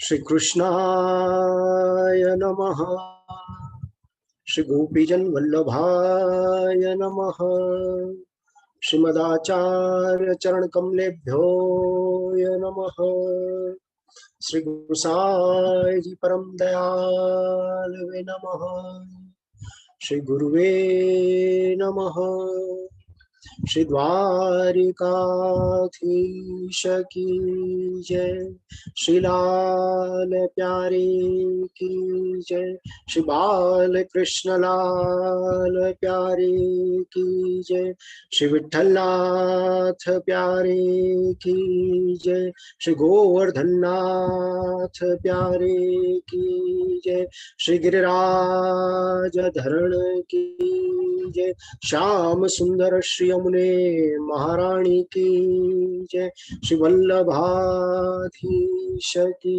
श्री कृष्णाय नमः। श्री गोपीजन वल्लभाय नमः। श्रीमदाचार्य चरण कमलेभ्यो नमः। श्री गुसाई जी परम दयालवे नमः। श्री गुरुवे नमः। श्री द्वारिकाधीश की जय। श्री लाल प्यारे की जय। श्री बाल कृष्ण लाल प्यारे की जय। श्री विठलनाथ प्यारे की जय। श्री गोवर्धननाथ प्यारे की जय। श्री गिरिराज धरण की जय। श्याम सुंदर श्री यमुने महारानी की जय। श्री वल्लभाधीश की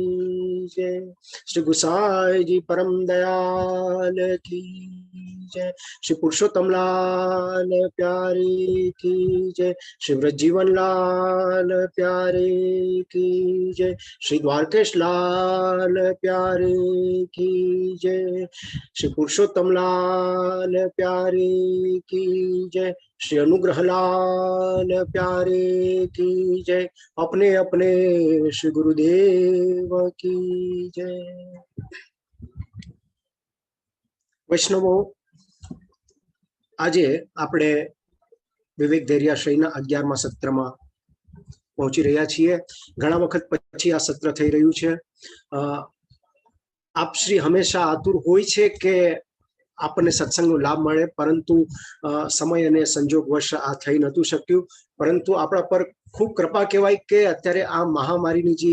जय। श्री गुसाई जी परम दयाल की जय। श्री पुरुषोत्तम लाल प्यारे की जय। श्री व्रजजीवन लाल प्यारे की जय। श्री द्वारकेश लाल प्यारे की जय। श्री पुरुषोत्तम लाल प्यारे की जय। श्री अनुग्रह लाल प्यारे की जय। अपने अपने श्री गुरुदेव की जय। वैष्णवो, આજે આપણે વિવેક ધૈર્યાશ્રયના 11મા સત્રમાં પહોંચી રહ્યા છીએ. ઘણા વખત પછી આ સત્ર થઈ રહ્યું છે. આપ શ્રી હંમેશા આતુર હોય છે કે આપણને સત્સંગનો લાભ મળે, પરંતુ સમય અને સંજોગવશ આ થઈ નહોતું શક્યું. પરંતુ આપણા પર ખૂબ કૃપા કહેવાય કે અત્યારે આ મહામારીની જે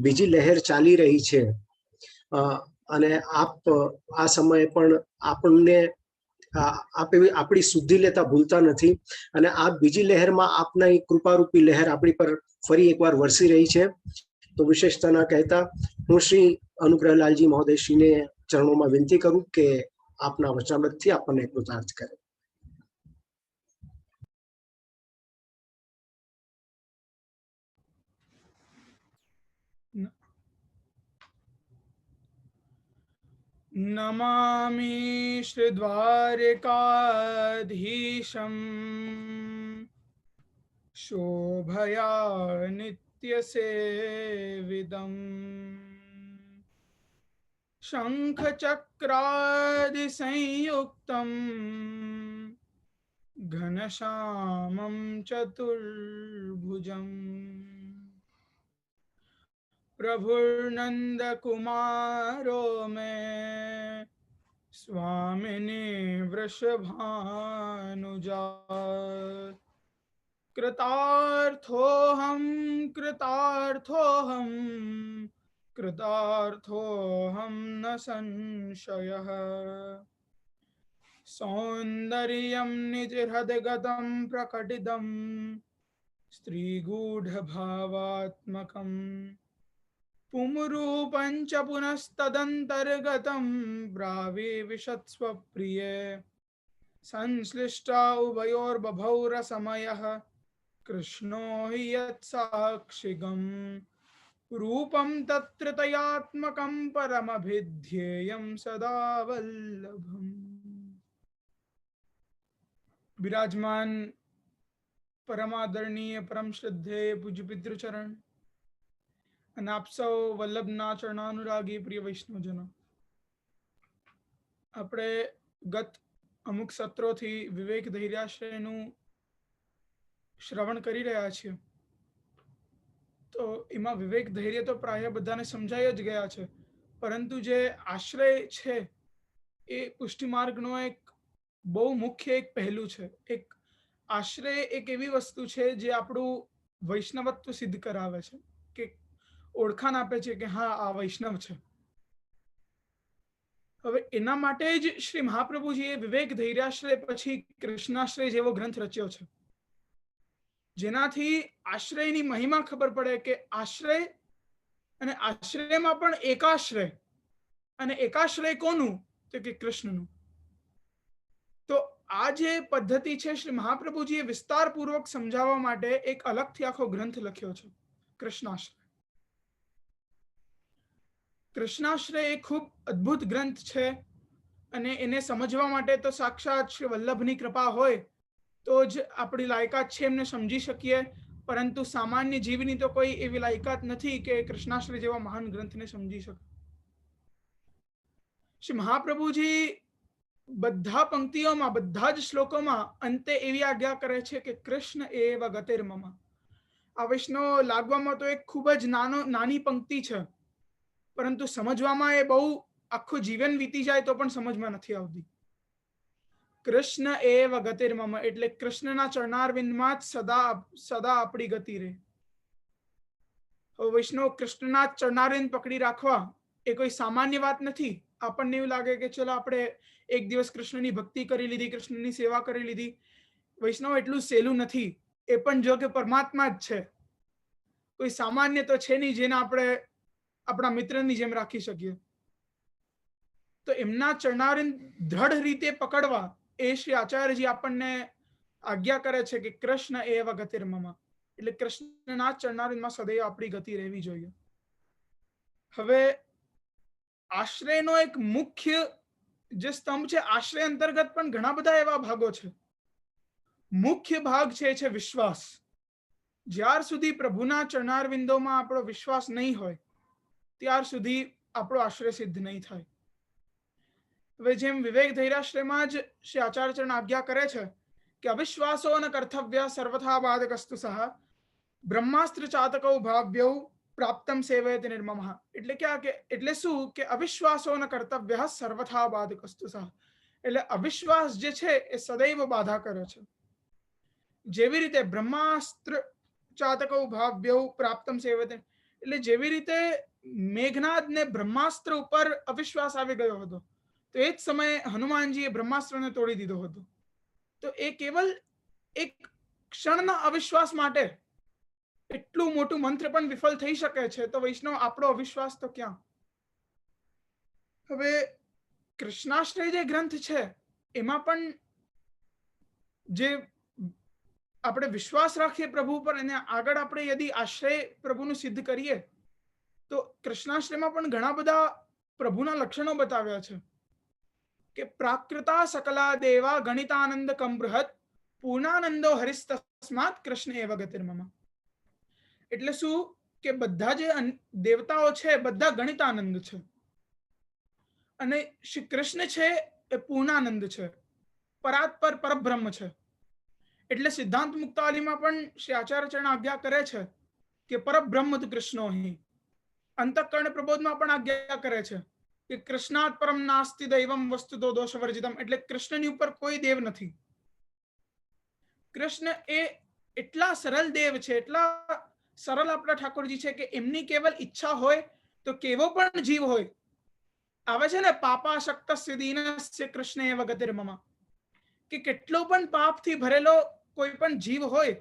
બીજી લહેર ચાલી રહી છે અને આપ આ સમયે પણ આપણને આપણી શુદ્ધિ લેતા ભૂલતા નથી અને આ બીજી લહેરમાં આપના કૃપારૂપી લહેર આપણી પર ફરી એકવાર વરસી રહી છે. તો વિશેષતા ના કહેતા હું શ્રી અનુગ્રહલાલજી મહોદયશ્રીને ચરણોમાં વિનંતી કરું કે આપના વચનામૃતથી આપણને કૃતાર્થ કરે. नमामि श्री द्वारिकाधीशं शोभया नित्यसेवितं शङ्खचक्रादिसंयुक्तं घनश्यामं चतुर्भुजम् प्रभुर्नन्दकुमारो मे स्वामिनी वृषभानुजा कृतार्थोऽहं कृतार्थोऽहं न संशयः सौन्दर्यं निजहृदगतं प्रकटितं स्त्रीगूढभावात्मकम् पुंरूपं च पुनस्तदन्तर्गतं ब्रावीविशत्स्वप्रिये संश्लिष्टा उभयोर्बभौ रसमयः कृष्णो हि यत्साक्षिगम् रूपं तत्त्रितयात्मकं परमभिध्येयं सदा वल्लभम्. विराजमान परमादरणीय परम श्रद्धेय पूज्य पितृचरण અને આપ સૌ વલ્લભના ચરણાનુરાગી પ્રિય વૈષ્ણવજનો, આપણે ગત અમુક સત્રોથી વિવેક ધૈર્યાશ્રયનું શ્રવણ કરી રહ્યા છીએ. તો એમાં વિવેક ધૈર્ય તો પ્રાય બધાને સમજાઈ જ ગયા છે, પરંતુ જે આશ્રય છે એ પુષ્ટિમાર્ગનો એક બહુ મુખ્ય એક પહેલું છે. એક આશ્રય એક એવી વસ્તુ છે જે આપણું વૈષ્ણવત્વ સિદ્ધ કરાવે છે, કે ઓળખાણ આપે છે કે હા આ વૈષ્ણવ છે. હવે એના માટે જ શ્રી મહાપ્રભુજીએ વિવેક ધૈર્યાશ્રય પછી કૃષ્ણાશ્રય જેવો ગ્રંથ રચ્યો છે, જેનાથી આશ્રયની મહિમા ખબર પડે કે આશ્રય અને આશ્રયમાં પણ એકાશ્રય, અને એકાશ્રય કોનું? તો કે કૃષ્ણનું. તો આ જે પદ્ધતિ છે શ્રી મહાપ્રભુજીએ વિસ્તારપૂર્વક સમજાવવા માટે એક અલગથી આખો ગ્રંથ લખ્યો છે, કૃષ્ણાશ્રય. કૃષ્ણાશ્રય એ ખૂબ અદ્ભુત ગ્રંથ છે અને એને સમજવા માટે તો સાક્ષાત શ્રી વલ્લભની કૃપા હોય તો જ આપણી લાયકાત છે એમને સમજી શકીએ, પરંતુ સામાન્ય જીવની તો કોઈ એવી લાયકાત નથી કે કૃષ્ણાશ્રય જેવા મહાન ગ્રંથને સમજી શકે. શ્રી મહાપ્રભુજી બધા પંક્તિઓમાં, બધા જ શ્લોકોમાં અંતે એવી આજ્ઞા કરે છે કે કૃષ્ણ એવ ગતિર્મમ. આ વૈષ્ણવ લાગવામાં તો એક ખૂબ જ નાની પંક્તિ છે, પરંતુ સમજવામાં એ બહુ આખું જીવન વીતી જાય તો પણ સમજમાં નથી આવતી. કૃષ્ણ એવ ગતિર્મમ એટલે કૃષ્ણના ચરણારવિંદમાં જ સદા આપણી ગતિ રહે. વૈષ્ણવ કૃષ્ણના ચરણારવિંદ પકડી રાખવા એ કોઈ સામાન્ય વાત નથી. આપણને એવું લાગે કે ચલો આપણે એક દિવસ કૃષ્ણની ભક્તિ કરી લીધી, કૃષ્ણની સેવા કરી લીધી. વૈષ્ણવ એટલું સહેલું નથી. એ પણ જો કે પરમાત્મા જ છે, કોઈ સામાન્ય તો છે નહીં જેને આપણે આપણા મિત્રની જેમ રાખી શકીએ. તો એમના ચરણારવિંદ દ્રઢ રીતે પકડવા એ શ્રી આચાર્યજી આપણને આજ્ઞા કરે છે કે કૃષ્ણ એવ ગતિર્મમ એટલે કૃષ્ણના ચરણારવિંદમાં સદૈવ આપણી ગતિ રહેવી જોઈએ. હવે આશ્રયનો એક મુખ્ય જે સ્તંભ છે, આશ્રય અંતર્ગત પણ ઘણા બધા એવા ભાગો છે. મુખ્ય ભાગ છે વિશ્વાસ. જ્યાર સુધી પ્રભુના ચરણારવિંદોમાં આપણો વિશ્વાસ નહીં હોય ત્યાર સુધી આપણો આશ્રય સિદ્ધ નહીં થાય. હવે જેમ વિવેક ધૈર્યાશ્રયમાં જ શ્રી આચાર્યચરણ આજ્ઞા કરે છે કે અવિશ્વાસો ન કર્તવ્ય સર્વથા બાધકસ્તુ સહ બ્રહ્માસ્ત્ર ચાતકૌ ભાવ્યૌ પ્રાપ્તમ સેવયતિ નિર્મમઃ. એટલે એટલે શું કે અવિશ્વાસો ન કર્તવ્ય સર્વથા બાધકસ્તુ સહ એટલે અવિશ્વાસ જે છે એ સદૈવ બાધા કરે છે. જેવી રીતે બ્રહ્માસ્ત્ર ચાતકૌ ભાવ્યૌ પ્રાપ્તમ સેવયતિ એટલે જેવી રીતે મેઘનાદ ને બ્રહ્માસ્ત્ર ઉપર અવિશ્વાસ આવી ગયો હતો તો એ જ સમયે હનુમાનજીએ બ્રહ્માસ્ત્રને તોડી દીધો હતો. તો એ કેવલ એક ક્ષણના અવિશ્વાસ માટે એટલું મોટું મંત્ર પણ વિફળ થઈ શકે છે. તો વૈષ્ણવ આપણો અવિશ્વાસ તો ક્યાં. હવે કૃષ્ણાશ્રય જે ગ્રંથ છે એમાં પણ જે આપણે વિશ્વાસ રાખીએ પ્રભુ પર અને આગળ આપણે યદિ આશ્રય પ્રભુનું સિદ્ધ કરીએ તો કૃષ્ણાશ્રયમાં પણ ઘણા બધા પ્રભુના લક્ષણો બતાવ્યા છે કે પ્રાકૃતા સકલા દેવા ગણિતાનંદ કમ બૃહત પૂર્ણાનંદો હરિસ્તસ્માત કૃષ્ણ એવ ગતિર્મમ. એટલે શું કે બધા જે દેવતાઓ છે બધા ગણિતાનંદ છે અને શ્રી કૃષ્ણ છે એ પૂર્ણાનંદ છે, પરાત્પર પરબ્રહ્મ છે. એટલે સિદ્ધાંત મુક્તાવલીમાં પણ શ્રી આચાર્યચરણ આજ્ઞા કરે છે કે પરબ્રહ્મ તુ કૃષ્ણો હિ. અંતઃકરણ પ્રબોધમાં પણ આજ્ઞા કરે છે કે કૃષ્ણાત પરમ નાસ્તિ દૈવમ વસ્તુતો દોષવર્જિતમ એટલે કૃષ્ણની ઉપર કોઈ દેવ નથી. કૃષ્ણ એ એટલા સરળ દેવ છે, એટલા સરળ આપણા ઠાકોરજી છે કે એમની કેવલ ઈચ્છા હોય તો કેવો પણ જીવ હોય, આવે છે ને પાપાશક્તસ્ય દીનસ્ય કૃષ્ણ એવ ગતિર્મમ કે કેટલો પણ પાપથી ભરેલો કોઈ પણ જીવ હોય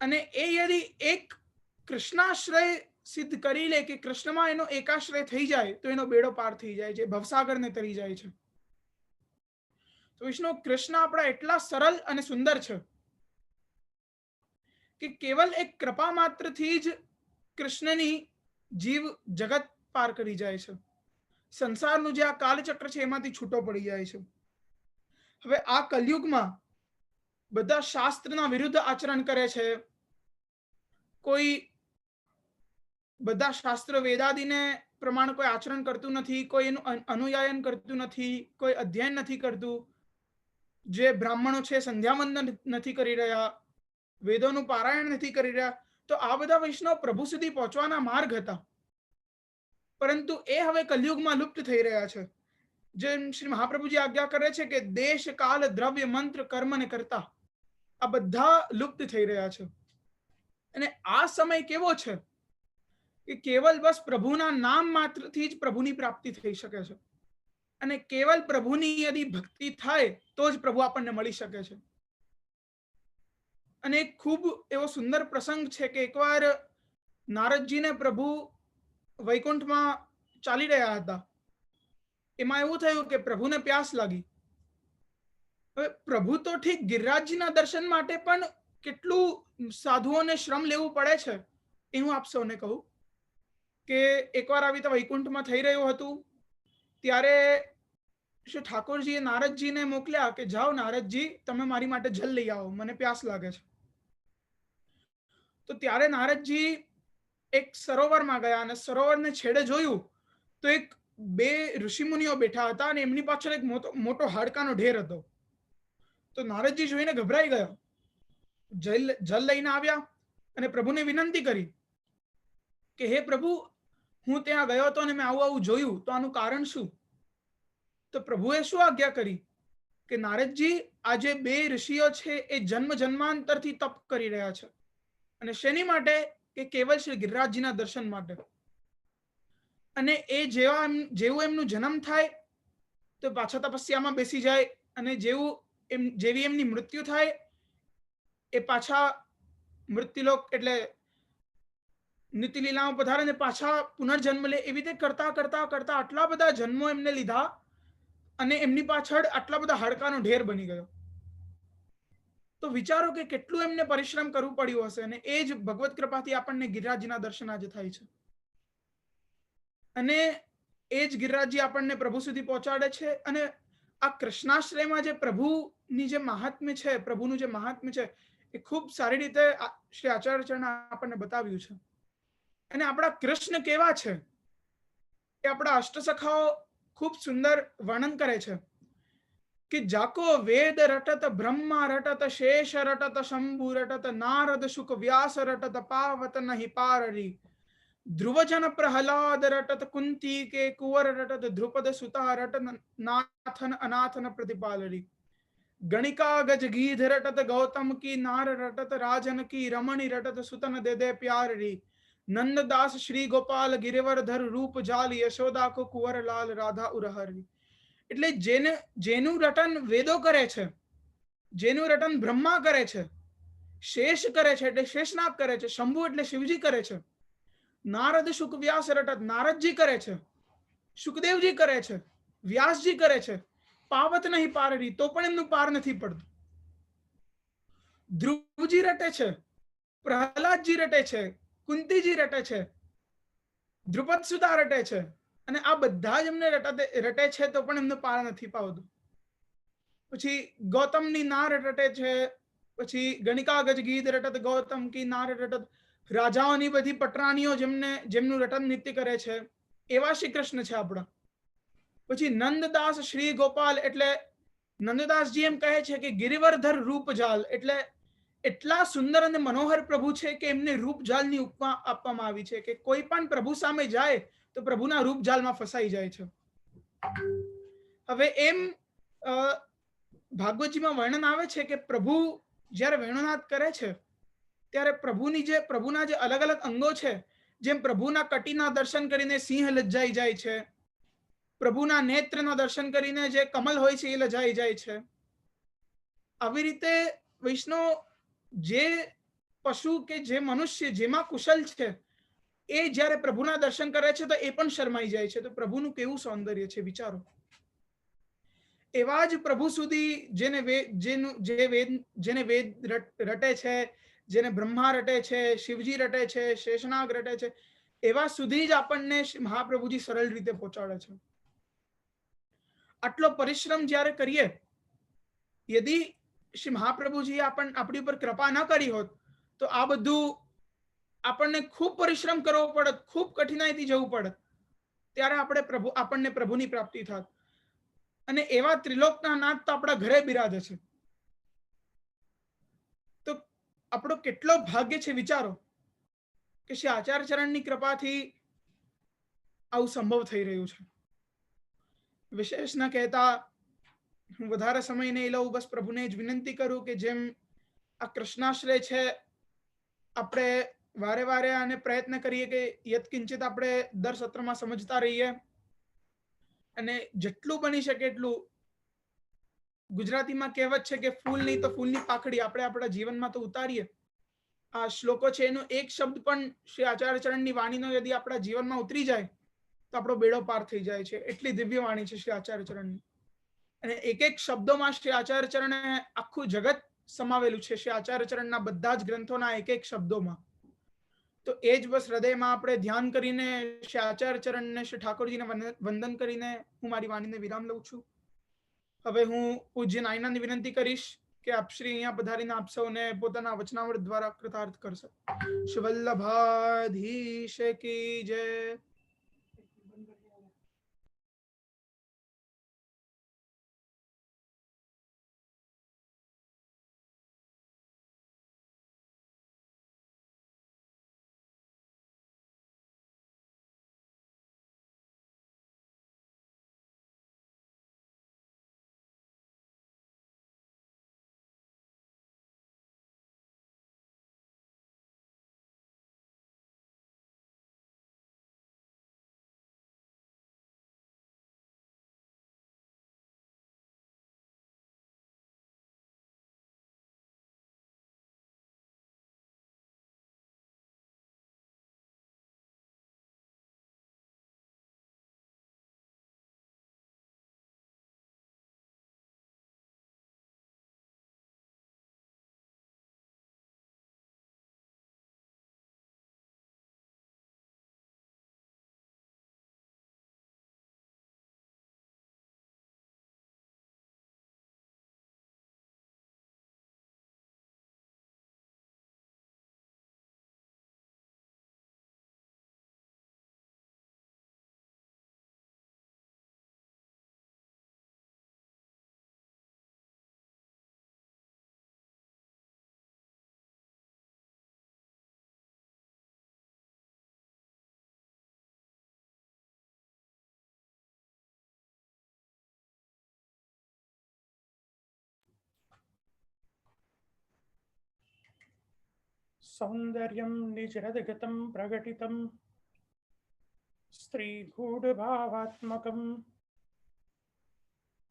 અને એ યદિ એક કૃષ્ણાશ્રય સિદ્ધ કરી લે કે કૃષ્ણમાં એનો એકાશ્રય થઈ જાય તો એનો બેડો પાર થઈ જાય છે, ભવસાગરને તરી જાય છે. તો વિષ્ણુ કૃષ્ણ આપણા એટલા સરળ અને સુંદર છે કે કેવલ એક કૃપા માત્રથી જ કૃષ્ણની જીવ જગત પાર કરી જાય છે. સંસારનું જે આ કાલચક્ર છે એમાંથી છૂટો પડી જાય છે. હવે આ કલયુગમાં બધા શાસ્ત્રના વિરુદ્ધ આચરણ કરે છે. કોઈ બધા શાસ્ત્ર વેદાદિને પ્રમાણે કોઈ આચરણ કરતું નથી, કોઈ એનું અનુયાયન કરતું નથી, કોઈ અધ્યયન નથી કરતું. જે બ્રાહ્મણો છે સંધ્યાવંદન નથી કરી રહ્યા, વેદોનું પારાયણ નથી કરી રહ્યા. તો આ બધા વૈષ્ણવ પ્રભુ સુધી પહોંચવાના માર્ગ હતા, પરંતુ એ હવે કલયુગમાં લુપ્ત થઈ રહ્યા છે. જેમ શ્રી મહાપ્રભુજી આજ્ઞા કરે છે કે દેશ કાલ દ્રવ્ય મંત્ર કર્મ ને કરતા આ બધા લુપ્ત થઈ રહ્યા છે. અને આ સમય કેવો છે કે કેવલ બસ પ્રભુના નામ માત્રથી જ પ્રભુની પ્રાપ્તિ થઈ શકે છે અને કેવલ પ્રભુની યદિ ભક્તિ થાય તો જ પ્રભુ આપણને મળી શકે છે. અને ખૂબ એવો સુંદર પ્રસંગ છે કે એકવાર નારદજીને પ્રભુ વૈકુંઠમાં ચાલી રહ્યા હતા. એમાં એવું થયું કે પ્રભુને પ્યાસ લાગી. હવે પ્રભુ તો ઠીક ગિરિરાજજીના દર્શન માટે પણ કેટલું સાધુઓને શ્રમ લેવું પડે છે એ હું આપ સૌને કહું કે એકવાર આવી રીતે વૈકુંઠમાં થઈ રહ્યું હતું ત્યારે શ્રી ઠાકોરજીએ નારદજીને મોકલ્યા કે જાઓ નારદજી, તમે મારી માટે જલ લઈ આવો, મને પ્યાસ લાગે છે. તો ત્યારે નારદજી એક સરોવરમાં ગયા અને સરોવરને છેડે જોયું તો એક બે ઋષિમુનિઓ બેઠા હતા અને એમની પાછળ એક મોટો હાડકાનો ઢેર હતો. તો નારદજી જોઈને ગભરાઈ ગયો, જલ લઈને આવ્યા અને પ્રભુને વિનંતી કરી કે હે પ્રભુ, હું ત્યાં ગયો હતો અને મેં આવું જોયું, તો આનું કારણ શું? તો પ્રભુએ શું આજ્ઞા કરી કે નારદજી, આ જે બે ઋષિઓ છે એ જન્મ જન્માંતરથી તપ કરી રહ્યા છે. અને શેની માટે? કે કેવલ શ્રી ગિરિરાજજીના દર્શન માટે. અને એ જેવું એમનું જન્મ થાય તો પાછા તપસ્યામાં બેસી જાય, અને જેવી એમની મૃત્યુ થાય એ પાછા મૃત્યુલોક એટલે નીતિલીલામાં પધારે અને પાછા પુનર્જન્મ લે. એવી રીતે કરતા કરતા કરતા આટલા બધા જન્મો એમને લીધા અને એમની પાછળ આટલા બધા હાડકાનો ઢેર બની ગયો. તો વિચારો કે કેટલું એમને પરિશ્રમ કરવું પડ્યું હશે. અને એ જ ભગવત કૃપાથી આપણને ગિરિરાજજીના દર્શન આજે થાય છે. અને એ જ ગિરિરાજજી આપણને પ્રભુ સુધી પહોંચાડે છે. અને આ કૃષ્ણાશ્રયમાં જે પ્રભુની જે મહાત્મ્ય છે, પ્રભુનું જે મહાત્મ્ય છે, એ ખૂબ સારી રીતે શ્રી આચાર્યચરણે આપણને બતાવ્યું છે. અને આપણા કૃષ્ણ કેવા છે એ આપણા અષ્ટસખાઓ ખૂબ સુંદર વર્ણન કરે છે કે જાકો વેદ રટત, બ્રહ્મા રટત, શેષ રટત, શંભુ રટત, નારદ શુક વ્યાસ રટત, પાવત નહીં પારરી, ધ્રુવજન પ્રહલાદ રટત, કુંતી કે કુંવર રટત, ધ્રુપદ સુતા રટત, નાથન અનાથન પ્રતિપાલરી, ગણિકા ગજ ગીધ રટત, ગૌતમ કી નાર રટત, રાજન કી રમણી રટત, સુતન દે દે પ્યારરી, નંદદાસ શ્રી ગોપાલ ગિરિવરધર રૂપ જાલ, યશોદા કો કુંવર લાલ રાધા ઉરહરી. એટલે જેનું રટન વેદો કરે છે, જેનું રટન બ્રહ્મા કરે છે, શેષ કરે છે એટલે શેષનાગ કરે છે, શંભુ એટલે શિવજી કરે છે, નારદ શુક વ્યાસ રટત નારદજી કરે છે, શુકદેવજી કરે છે, વ્યાસજી કરે છે, પાવત નહીં પારરી, તો પણ એમનું પાર નથી પડતું. ધ્રુવજી રટે છે, પ્રહલાદજી રટે છે, કુંતીજી રટે છે, દ્રુપદ સુતા રટે છે, અને આ બધા જ એમને રટે છે તો પણ એમનો પાર નથી પાવતું. પછી ગૌતમની નાર રટે છે, પછી ગણિકા ગજ ગીધ રટત, ગૌતમ કી નાર રટત, રાજાઓની બધી પટરાણીઓ જેમનું રટન નિત્ય કરે છે, એવા શ્રી કૃષ્ણ છે આપણા. પછી નંદદાસ શ્રી ગોપાલ એટલે નંદદાસજી એમ કહે છે કે ગિરિવરધર રૂપજાલ એટલે એટલા સુંદર અને મનોહર પ્રભુ છે કે એમને રૂપજાલની ઉપમા આપવામાં આવી છે કે કોઈ પણ પ્રભુ સામે જાય તો પ્રભુના રૂપજાલમાં ફસાઈ જાય છે. હવે એમ ભાગવતજીમાં વર્ણન આવે છે કે પ્રભુ જ્યારે વેણુનાદ કરે છે ત્યારે પ્રભુના જે અલગ અલગ અંગો છે, જેમ પ્રભુના કટીના દર્શન કરીને સિંહ લજ્જાઈ જાય છે, પ્રભુના નેત્રના દર્શન કરીને જે કમલ હોય છે એ લજાઈ જાય છે. આવી રીતે વૈષ્ણવ જે પશુ કે જે મનુષ્ય જેમાં કુશલ છે એ જ્યારે પ્રભુના દર્શન કરે છે તો એ પણ શરમાઈ જાય છે. તો પ્રભુનું કેવું સૌંદર્ય છે વિચારો. એવા જ પ્રભુ સુધી જેને વેદ રટે છે, જેને બ્રહ્મા રટે છે, શિવજી રટે છે, શેષનાગ રટે છે, એવા સુધી જ આપણને મહાપ્રભુજી સરળ રીતે પહોંચાડે છે. આટલો પરિશ્રમ જ્યારે કરીએ, યદી શ્રી મહાપ્રભુજીએ આપણી ઉપર કૃપા ન કરી હોત તો આ બધું આપણને ખૂબ પરિશ્રમ કરવો પડત, ખૂબ કઠિનાઈથી જવું પડત, ત્યારે આપણને પ્રભુની પ્રાપ્તિ થાત. અને એવા ત્રિલોકના નાથ તો આપણા ઘરે બિરાજે છે. તો આપણો કેટલો ભાગ્ય છે વિચારો કે શ્રી આચાર્યચરણની કૃપાથી આવું સંભવ થઈ રહ્યું છે. વિશેષ ન કહેતા હું વધારે સમય નહીં લઉં, બસ પ્રભુને જ વિનંતી કરું કે જેમ આ કૃષ્ણાશ્રય છે, આપણે વારે વારે આને પ્રયત્ન કરીએ કે યત્કિંચિત આપણે દર સત્રમાં સમજતા રહીએ અને જેટલું બની શકે એટલું. ગુજરાતીમાં કહેવત છે કે ફૂલ નહીં તો ફૂલની પાખડી આપણે આપણા જીવનમાં તો ઉતારીએ. આ શ્લોકો છે એનો એક શબ્દ પણ શ્રી આચાર્યચરણની વાણીનો યદી આપણા જીવનમાં ઉતરી જાય તો આપણો બેડો પાર થઈ જાય છે. એટલી દિવ્ય વાણી છે શ્રી આચાર્યચરણની. અને એક એક શબ્દોમાં શ્રી આચાર્યચરણે આખું જગત સમાવેલું છે. શ્રી આચાર્યચરણના બધા જ ગ્રંથોના એક એક શબ્દોમાં તો એ જ બસ હૃદયમાં આપણે ધ્યાન કરીને શ્રી આચાર્ય ચરણને શ્રી ઠાકોરજીને વંદન કરીને હું મારી વાણીને વિરામ લઉં છું. હવે હું પૂજ્ય નાયનાને વિનંતી કરીશ કે આપ શ્રી અહીંયા પધારીને આપ સૌને પોતાના વચનામૃત દ્વારા કૃતાર્થ કરશો. શ્રી વલ્લભાધીશ કી જય. सौंदर्यं निजरदगतं प्रकटितं स्त्रीगूढभावात्मकं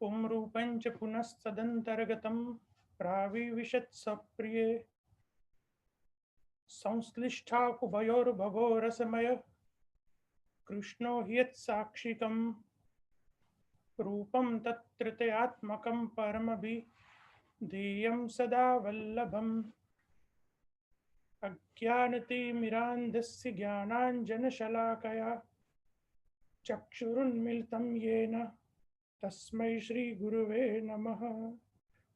पुंरूपं च पुनस्तदन्तर्गतं प्राविविशत्सप्रिये संश्लिष्टा उभयोर्भवो रसमय कृष्णो हि यत्साक्षिकं रूपं तत्तृतीयात्मकं परमभिधेयं सदा वल्लभम् अज्ञानतिमिरान्धस्य ज्ञानाञ्जनशलाकया चक्षुरुन्मिलितं येन तस्मै श्रीगुरुवे नमः।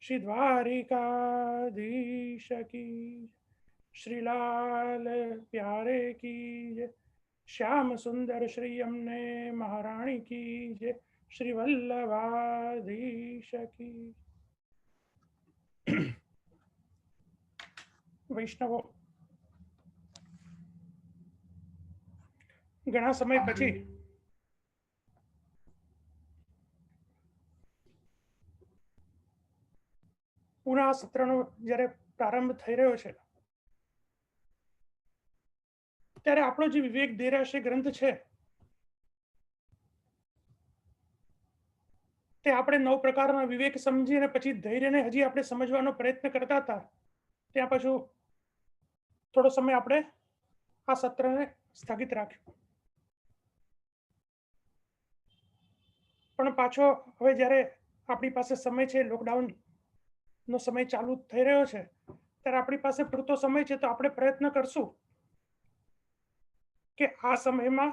श्री द्वारिकाधीश की, श्रीलाल प्यारे की, श्याम सुंदर श्री यमुने महारानी की जय, श्री वल्लभाधीश की। वैष्णवो, ઘણા સમય પછી પુનઃ સત્રનો જ્યારે પ્રારંભ થઈ રહ્યો છે ત્યારે આપણો જે વિવેક દેરાશય ગ્રંથ છે તે આપણે 9 પ્રકારના વિવેક સમજી અને પછી ધૈર્યને હજી આપણે સમજવાનો પ્રયત્ન કરતા હતા. ત્યાં પાછું થોડો સમય આપણે આ સત્રને સ્થગિત રાખ્યું, પણ પાછો હવે જ્યારે આપણી પાસે સમય છે, લોકડાઉન નો સમય ચાલુ થઈ રહ્યો છે, ત્યારે આપણી પાસે પૂરતો સમય છે તો આપણે પ્રયત્ન કરશું કે આ સમયમાં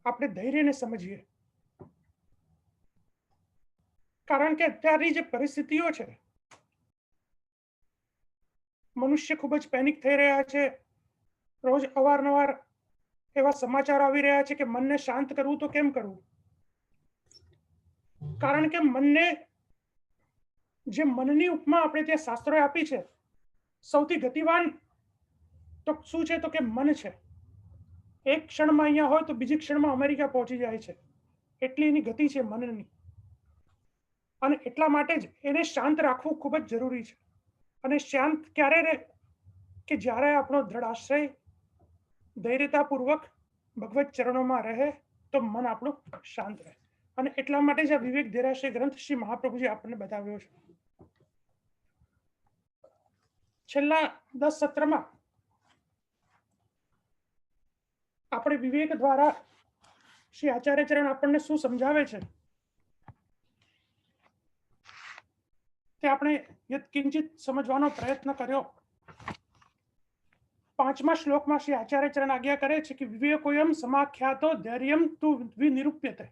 આપણે ધૈર્યને સમજીએ. કારણ કે અત્યારની જે પરિસ્થિતિઓ છે, મનુષ્ય ખૂબ જ પેનિક થઈ રહ્યા છે. રોજ અવારનવાર એવા સમાચાર આવી રહ્યા છે કે મનને શાંત કરવું તો કેમ કરવું? કારણ કે મનને જે મનની ઉપમા આપણે ત્યાં શાસ્ત્રોએ આપી છે, સૌથી ગતિવાન તો શું છે તો કે મન છે. એક ક્ષણમાં અહીંયા હોય તો બીજી ક્ષણમાં અમેરિકા પહોંચી જાય છે, એટલી એની ગતિ છે મનની. અને એટલા માટે જ એને શાંત રાખવું ખૂબ જ જરૂરી છે. અને શાંત ક્યારે રહે કે જ્યારે આપણો દ્રઢ આશ્રય ધૈર્યતાપૂર્વક ભગવત ચરણોમાં રહે તો મન આપણું શાંત રહે. અને એટલા માટે જ આ વિવેક દેરાશય ગ્રંથ શ્રી મહાપ્રભુજી આપણને બતાવ્યો છે. છેલ્લા 10 સત્રમાં આપણે વિવેક દ્વારા શ્રી આચાર્ય ચરણ આપણને શું સમજાવે છે તે આપણે યત્કિંચિત સમજવાનો પ્રયત્ન કર્યો. પાંચમા શ્લોકમાં શ્રી આચાર્ય ચરણ આજ્ઞા કરે છે કે વિવેકોયમ સમાખ્યાતો ધૈર્યમ તુ વિનિરૂપ્યતે.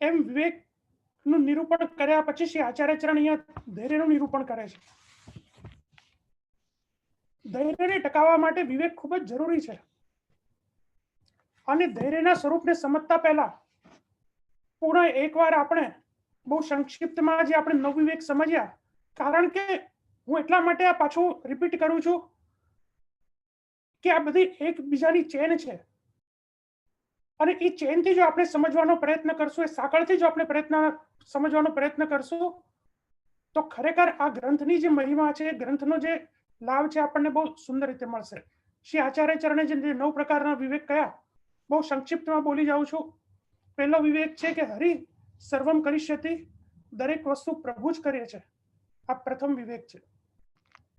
એમ વિવેકનું નિરૂપણ કર્યા પછી શ્રી આચાર્ય ચરણ અહીંયા ધૈર્યનું નિરૂપણ કરે છે. ધૈર્યને ટકાવવા માટે વિવેક ખૂબ જ જરૂરી છે. અને ધૈર્યના સ્વરૂપને સમજતા પહેલા પૂર્ણ એકવાર આપણે બહુ સંક્ષિપ્તમાં જે આપણે નવવિવેક સમજ્યા, કારણ કે હું એટલા માટે આ પાછું રિપીટ કરું છું કે આ બધી એકબીજાની ચેન છે અને એ ચેનથી જો આપણે સમજવાનો પ્રયત્ન કરશું, એ સાંકળથી જો આપણે સમજવાનો પ્રયત્ન કરશું તો ખરેખર આ ગ્રંથની જે મહિમા છે, ગ્રંથનો જે લાભ છે આપણને બહુ સુંદર રીતે મળશે. શ્રી આચાર્ય ચરણે જે 9 પ્રકારના વિવેક કયા, બહુ સંક્ષિપ્તમાં બોલી જાઉં છું. પહેલો વિવેક છે કે હરિ સર્વમ કરિષ્યતિ, દરેક વસ્તુ પ્રભુ જ કરે છે. આ પ્રથમ વિવેક છે.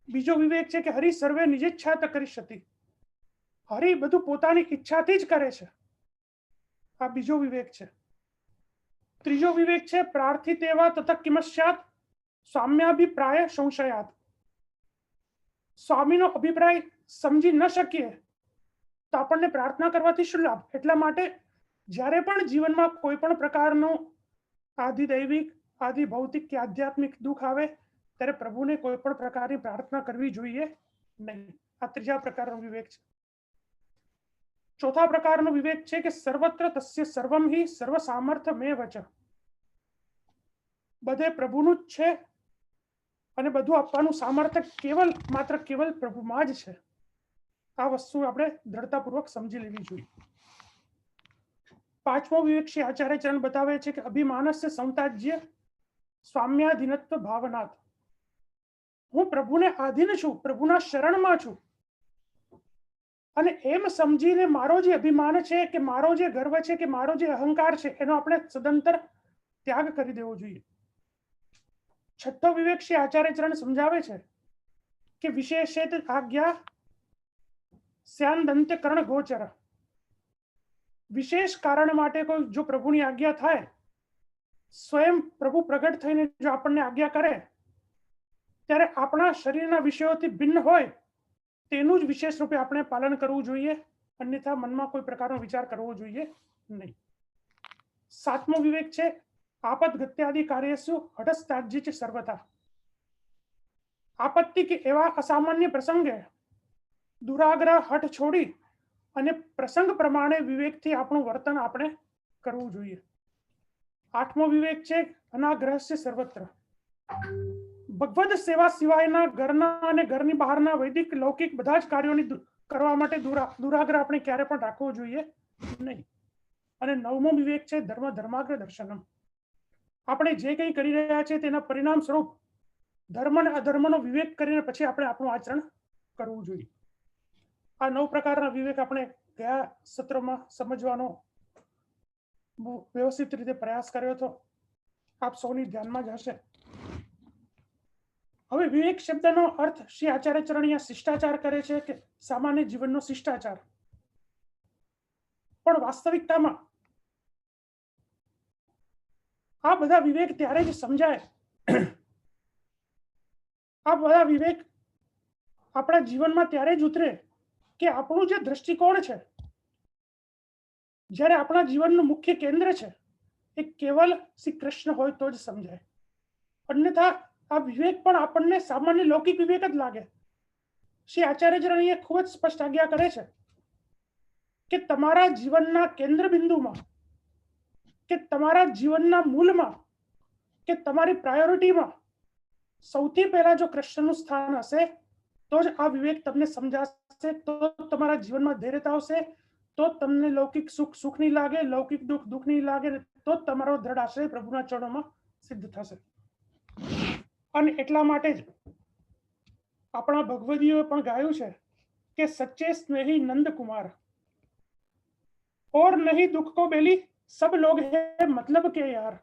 બીજો વિવેક છે કે હરિ સર્વે નિજેચ્છાત કરિષ્યતિ, હરિ બધું પોતાની ઈચ્છાથી જ કરે છે. આ બીજો વિવેક છે. ત્રીજો વિવેક છે પ્રાર્થિતેવા તત કિમસ્યાત સ્વામ્યાભિપ્રાય સંશયાત, સ્વામીનો અભિપ્રાય સમજી ન શકીએ તો આપણને પ્રાર્થના કરવાથી શું લાભ? એટલા માટે જ્યારે પણ જીવનમાં કોઈ પણ પ્રકારનું આધિદૈવિક, આધિ ભૌતિક કે આધ્યાત્મિક દુઃખ આવે ત્યારે પ્રભુને કોઈ પણ પ્રકારની પ્રાર્થના કરવી જોઈએ નહીં. આ ત્રીજા પ્રકારનો વિવેક છે. ચોથા પ્રકારનો વિવેક છે કે સર્વત્ર તસ્ય સર્વમ હિ સર્વ સામર્થ્યમેવ ચ, બધે પ્રભુનું જ છે અને બધું આપવાનું સામર્થ્ય માત્ર કેવલ પ્રભુમાં જ છે. આ વસ્તુ આપણે દ્રઢતાપૂર્વક સમજી લેવી જોઈએ. પાંચમો વિવેક શ્રી આચાર્ય ચરણ બતાવે છે કે અભિમાનસ્ય સંતાજ્ય સ્વામ્યાધીનત્વ ભાવનાથ, હું પ્રભુને આધીન છું, પ્રભુના શરણમાં છું અને એમ સમજીને મારો જે અભિમાન છે કે મારો જે ગર્વ છે કે મારો જે અહંકાર છે એનો આપણે સદંતર ત્યાગ કરી દેવો જોઈએ. છઠ્ઠો વિવેક શ્રી આચાર્ય ચરણ સમજાવે છે કે વિશેષેત આજ્ઞા સ્યાન કરણ ગોચર, વિશેષ કારણ માટે કોઈ જો પ્રભુની આજ્ઞા થાય, સ્વયં પ્રભુ પ્રગટ થઈને જો આપણને આજ્ઞા કરે ત્યારે આપણા શરીરના વિષયોથી ભિન્ન હોય તેનું જ વિશેષ રૂપે આપણે પાલન કરવું જોઈએ, અન્યથા મનમાં કોઈ પ્રકારનો વિચાર કરવો જોઈએ નહીં. સાતમો વિવેક છે આપદગત્યાદિ કાર્યસુ હઠસ્તાજ્ય ચ સર્વથા, આપત્તિ કે એવા અસામાન્ય પ્રસંગે દુરાગ્રહ હઠ છોડી અને પ્રસંગ પ્રમાણે વિવેકથી આપણું વર્તન આપણે કરવું જોઈએ. આઠમો વિવેક છે અનાગ્રહસ્ય સર્વત્ર, ભગવદ સેવા સિવાયના ઘરના અને ઘરની બહારના વૈદિક લૌકિક બધા જ કાર્યોની કરવા માટે દુરાગ્રહ આપણે ક્યારે પણ રાખવો જોઈએ નહીં. અને નવમો વિવેક છે ધર્માગ્ર દર્શનમ, આપણે જે કંઈ કરી રહ્યા છીએ તેના પરિણામ સ્વરૂપ ધર્મ અને અધર્મનો વિવેક કરીને પછી આપણે આપણું આચરણ કરવું જોઈએ. આ 9 પ્રકારના વિવેક આપણે ગયા સત્રમાં સમજવાનો વ્યવસ્થિત રીતે પ્રયાસ કર્યો હતો. આપ સૌની ધ્યાનમાં જ હશે. હવે વિવેક શબ્દનો અર્થ શ્રી આચાર્ય ચરણ અહીંયા શિષ્ટાચાર કરે છે કે સામાન્ય જીવનનો શિષ્ટાચાર, પણ વાસ્તવિકતામાં આ બધા વિવેક ત્યારે જ સમજાય, આ બધા વિવેક આપણા જીવનમાં ત્યારે જ ઉતરે કે આપણું જે દ્રષ્ટિકોણ છે, જ્યારે આપણા જીવનનું મુખ્ય કેન્દ્ર છે એ કેવલ શ્રી કૃષ્ણ હોય તો જ સમજાય. અન્યથા આ વિવેક પણ આપણને સામાન્ય લૌકિક વિવેક જ લાગે. શ્રી આચાર્યજી અહીંયા ખૂબ જ સ્પષ્ટ આજ્ઞા કરે છે કે તમારા જીવનના કેન્દ્ર બિંદુમાં કે તમારા જીવનના મૂળમાં કે તમારી પ્રાયોરિટીમાં સૌથી પહેલા જો કૃષ્ણનું સ્થાન હશે તો જ આ વિવેક તમને સમજાશે, તો તમારા જીવનમાં ધૈર્યતા આવશે, તો તમને લૌકિક સુખ નહીં લાગે, લૌકિક દુઃખ નહીં લાગે, તો તમારો દ્રઢ આશ્રય પ્રભુના ચરણોમાં સિદ્ધ થશે. અને એટલા માટે જ આપણા ભગવદીઓએ પણ ગાયું છે કે સચ્ચે સ્નેહી નંદ કુમાર और नहीं दुख को बेली सब लोग है मतलब के यार,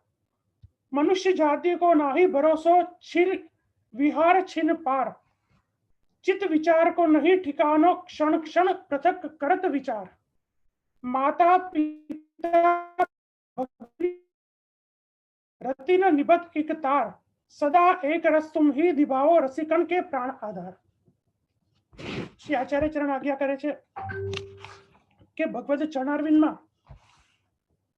मनुष्य जाति को नाही भरोसो छिन विहार छिन पार, चित विचार को नहीं ठिकानो क्षण क्षण पृथक करत विचार, माता पिता रति न निबत एक तार સદા એક રસ તુમ હી દિભાવો રસિકણ કે પ્રાણ આધાર. શ્રી આચાર્ય ચરણ આજ્ઞા કરે છે કે ભગવદ ચરણારવિંદમાં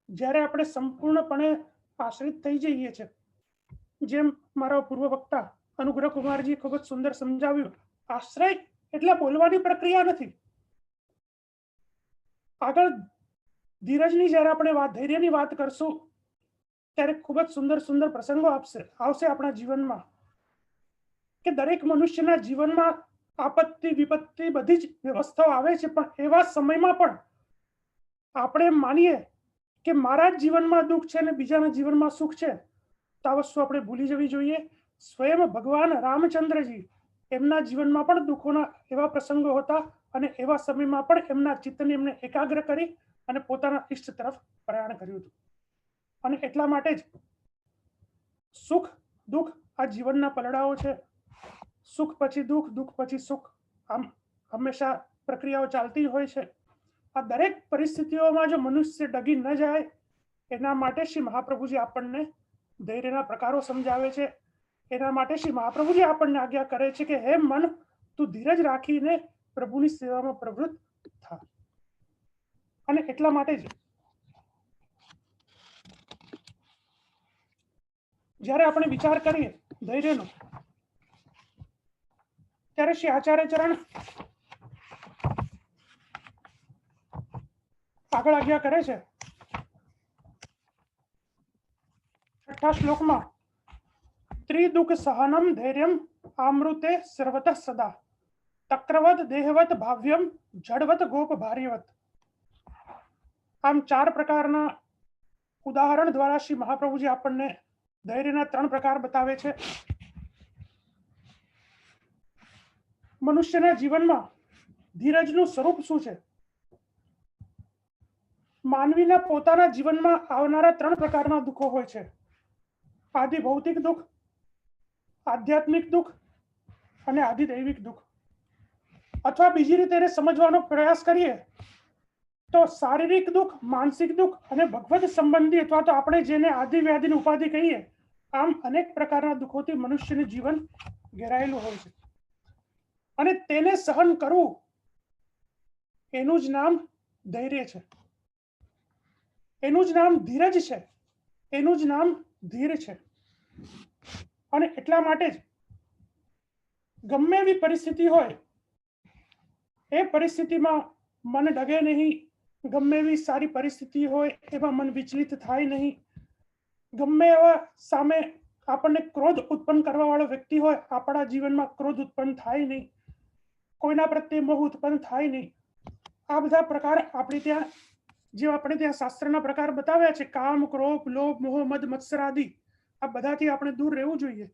જ્યારે આપણે સંપૂર્ણપણે આશ્રિત થઈ જઈએ છીએ, જેમ મારા પૂર્વ વક્તા અનુગ્રહ કુમારજી ખૂબ જ સુંદર સમજાવ્યું, આશ્રય એટલે બોલવાની પ્રક્રિયા નથી. આગળ ધીરજની જ્યારે આપણે ધૈર્યની વાત કરશું ત્યારે ખૂબ જ સુંદર સુંદર પ્રસંગો આવશે આપણા જીવનમાં, કે દરેક મનુષ્યના જીવનમાં આપત્તિ વિપત્તિ બધી જ વ્યવસ્થાઓ આવે છે, પણ એવા સમયમાં પણ આપણે માનીએ કે મારા જ જીવનમાં દુઃખ છે અને બીજાના જીવનમાં સુખ છે, તો આ વસ્તુ આપણે ભૂલી જવી જોઈએ. સ્વયં ભગવાન રામચંદ્રજી એમના જીવનમાં પણ દુઃખોના એવા પ્રસંગો હતા અને એવા સમયમાં પણ એમના ચિત્તને એમને એકાગ્ર કરી અને પોતાના ઈષ્ટ તરફ પ્રયાણ કર્યું હતું. અને એટલા માટે જ સુખ દુઃખ આ જીવનના પલડાઓ છે. સુખ પછી દુઃખ, દુઃખ પછી સુખ, આમ હંમેશા પ્રક્રિયાઓ ચાલતી હોય છે. આ દરેક પરિસ્થિતિઓમાં જો મનુષ્ય ડગી ન જાય એના માટે શ્રી મહાપ્રભુજી આપણને ધૈર્યના પ્રકારો સમજાવે છે. એના માટે શ્રી મહાપ્રભુજી આપણને આજ્ઞા કરે છે કે હે મન, તું ધીરજ રાખીને પ્રભુની સેવામાં પ્રવૃત્ત થા. અને એટલા માટે જ જ્યારે આપણે વિચાર કરીએ ધૈર્યનો, ત્યારે શ્રી આચાર્ય ચરણ આગળ આજ્ઞા કરે છે 6ઠા શ્લોકમાં, ત્રિદુઃખ સહનમ ધૈર્યમ આમૃતે સર્વતઃ સદા તક્રવત દેહવત ભાવ્યમ જડવત ગોપ ભાર્યવત. આમ 4 પ્રકારના ઉદાહરણ દ્વારા શ્રી મહાપ્રભુજી આપણને ધૈર્યના 3 પ્રકાર બતાવે છે. મનુષ્યના જીવનમાં ધીરજનું સ્વરૂપ શું છે? માનવીના પોતાના જીવનમાં આવનારા 3 પ્રકારના દુઃખો હોય છે. આદિ ભૌતિક દુઃખ, આધ્યાત્મિક દુઃખ અને આદિ દૈવિક દુઃખ. અથવા બીજી રીતે એને સમજવાનો પ્રયાસ કરીએ તો શારીરિક દુઃખ, માનસિક દુઃખ અને ભગવદ સંબંધી અથવા તો આપણે જેને આદિ વ્યાધિની ઉપાધિ કહીએ, આમ અનેક પ્રકારના દુઃખોથી મનુષ્યનું જીવન ઘેરાયેલું હોય છે. અને તેને સહન કરવું એનું જ નામ ધૈર્ય છે, એનું જ નામ ધીરજ છે, એનું જ નામ ધીર છે. અને એટલા માટે જ ગમે એવી પરિસ્થિતિ હોય એ પરિસ્થિતિમાં મન ડગે નહીં, ગમે એવી સારી પરિસ્થિતિ હોય એમાં મન વિચલિત થાય નહીં, ગમે એવા સામે આપણને ક્રોધ ઉત્પન્ન કરવા વાળો વ્યક્તિ હોય આપણા જીવનમાં ક્રોધ ઉત્પન્ન થાય નહીં, કોઈના પ્રત્યે મોહ ઉત્પન્ન થાય નહીં. આ બધા પ્રકાર આપણે ત્યાં શાસ્ત્રના પ્રકાર બતાવ્યા છે, કામ, ક્રોધ, લોભ, મોહ, મદ, મત્સર આદિ, આ બધાથી આપણે દૂર રહેવું જોઈએ.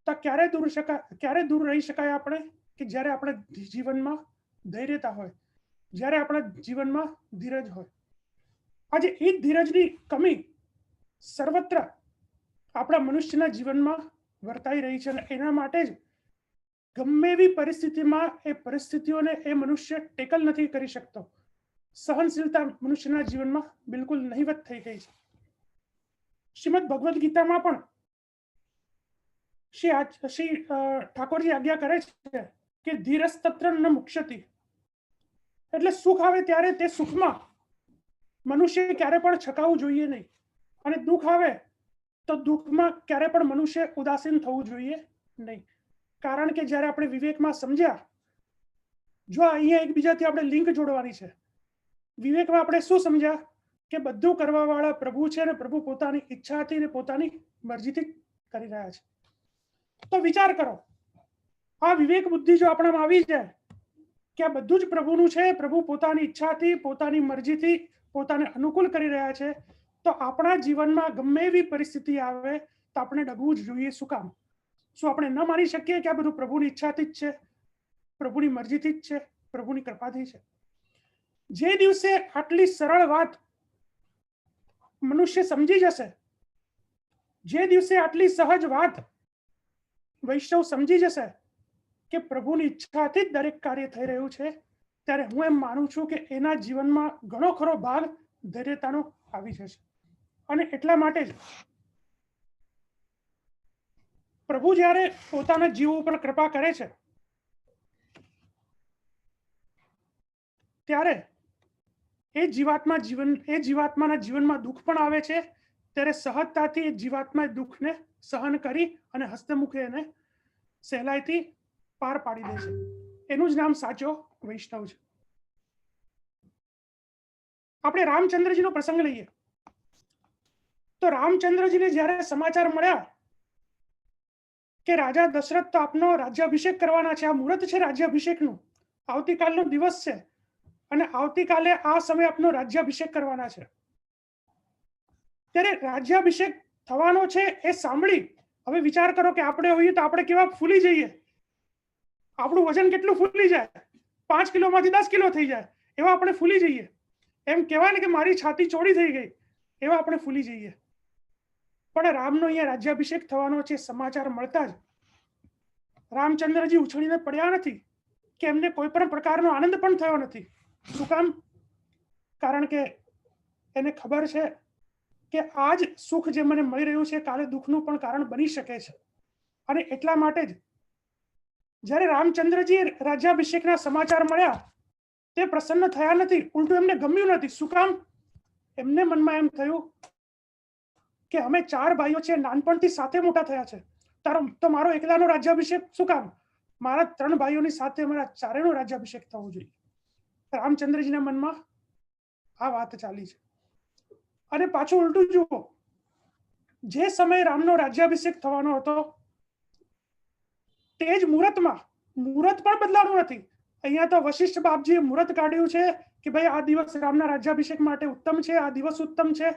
તો ક્યારે દૂર રહી શકાય આપણે? કે જ્યારે આપણે જીવનમાં ધૈર્યતા હોય, જ્યારે આપણા જીવનમાં ધીરજ હોય. આજે એ ધીરજની કમી સર્વત્ર આપણા મનુષ્યના જીવનમાં વર્તાઈ રહી છે. અને એના માટે જ ગમે એવી પરિસ્થિતિમાં એ પરિસ્થિતિઓને એ મનુષ્ય ટેકલ નથી કરી શકતો. સહનશીલતા મનુષ્યના જીવનમાં બિલકુલ નહિવત થઈ ગઈ છે. શ્રીમદ ભગવદ્ ગીતામાં પણ શ્રી ઠાકોરજી આજ્ઞા કરે છે કે ધીરસ્તત્ર ન મુક્ષતિ, એટલે સુખ આવે ત્યારે તે સુખમાં મનુષ્ય ક્યારે પણ છકાવું જોઈએ નહીં, અને દુઃખ આવે તો દુઃખમાં ક્યારે પણ મનુષ્ય ઉદાસીન થવું જોઈએ નહીં. કારણ કે જ્યારે આપણે વિવેકમાં સમજ્યા, જો અહીંયા એકબીજાથી આપણે લિંક જોડવાની છે. વિવેકમાં આપણે શું સમજ્યા કે બધું કરવા વાળા પ્રભુ છે અને પ્રભુ પોતાની ઈચ્છાથી અને પોતાની મરજીથી કરી રહ્યા છે. તો વિચાર કરો, આ વિવેક બુદ્ધિ જો આપણામાં આવી જાય કે આ બધું જ પ્રભુનું છે, પ્રભુ પોતાની ઈચ્છાથી પોતાની મરજીથી પોતાને અનુકૂળ કરી રહ્યા છે, તો આપણા જીવનમાં ગમે એવી પરિસ્થિતિ આવે તો આપણે ડગવું જ જોઈએ. શું કામ? શું આપણે ન માની શકીએ કે આ બધું પ્રભુની ઈચ્છાથી જ છે, પ્રભુની મરજીથી જ છે, પ્રભુની કૃપાથી છે? જે દિવસે આટલી સરળ વાત મનુષ્ય સમજી જશે, જે દિવસે આટલી સહજ વાત વૈષ્ણવ સમજી જશે કે પ્રભુની ઈચ્છાથી જ દરેક કાર્ય થઈ રહ્યું છે, ત્યારે હું એમ માનું છું કે એના જીવનમાં ઘણો ખરો ભાગ ધૈર્યતાનો આવી જશે. અને એટલા માટે જ પ્રભુ જ્યારે પોતાના જીવો ઉપર કૃપા કરે છે ત્યારે એ જીવાત્માના જીવનમાં દુઃખ પણ આવે છે, ત્યારે સહજતાથી એ જીવાત્મા દુઃખને સહન કરી અને હસ્તમુખે એને સહેલાઈથી પાર પાડી દે છે. એનું જ નામ સાચો વૈષ્ણવ છે. આપણે રામચંદ્રજીનો પ્રસંગ લઈએ તો રામચંદ્રજીને જ્યારે સમાચાર મળ્યા કે રાજા દશરથ તો આપનો રાજ્યાભિષેક કરવાના છે, આ મુહૂર્ત છે રાજ્યાભિષેકનું, આવતીકાલનો દિવસ છે અને આવતીકાલે આ સમયે આપનો રાજ્યાભિષેક કરવાના છે, ત્યારે રાજ્યાભિષેક થવાનો છે એ સાંભળી હવે વિચાર કરો કે આપણે હોઈએ તો આપણે કેવા ફૂલી જઈએ, આપણું વજન કેટલું ફૂલી જાય, 5 કિલોમાંથી 10 કિલો થઈ જાય એવા આપણે ફૂલી જઈએ. એમ કહેવાય ને કે મારી છાતી ચોડી થઈ ગઈ એવા આપણે ફૂલી જઈએ. પણ રામનો અહીંયા રાજ્યાભિષેક થવાનો છે સમાચાર મળતા જ રામચંદ્રજી ઉછળીને પડ્યા નથી કે એમને કોઈ પણ પ્રકારનો આનંદ પણ થયો નથી. શું કામ? કારણ કે એને ખબર છે કે આજ સુખ જે મને મળી રહ્યું છે કાલે દુઃખનું પણ કારણ બની શકે છે. અને એટલા માટે જ જ્યારે રામચંદ્રજી રાજ્યાભિષેકના સમાચાર મળ્યા તે પ્રસન્ન થયા નથી, ઉલટું એમને ગમ્યું નથી. શું કામ? એમને મનમાં એમ થયું કે અમે 4 ભાઈઓ છે, નાનપણથી સાથે મોટા થયા છે, તો મારો એકલાનો રાજ્યાભિષેક શું કામ? મારા 3 ભાઈઓની સાથે મારા 4નો રાજ્યાભિષેક થવો જોઈએ. રામચંદ્રજીના મનમાં આ વાત ચાલી છે. અને પાછું ઉલટું જુઓ, જે સમયે રામનો રાજ્યાભિષેક થવાનો હતો તે જ મુહૂર્તમાં, મુહૂર્ત પણ બદલાવાનું નથી, અહીંયા તો વશિષ્ઠ બાપજીએ મુહૂર્ત કાઢ્યું છે કે ભાઈ આ દિવસ રામના રાજ્યાભિષેક માટે ઉત્તમ છે, આ દિવસ ઉત્તમ છે,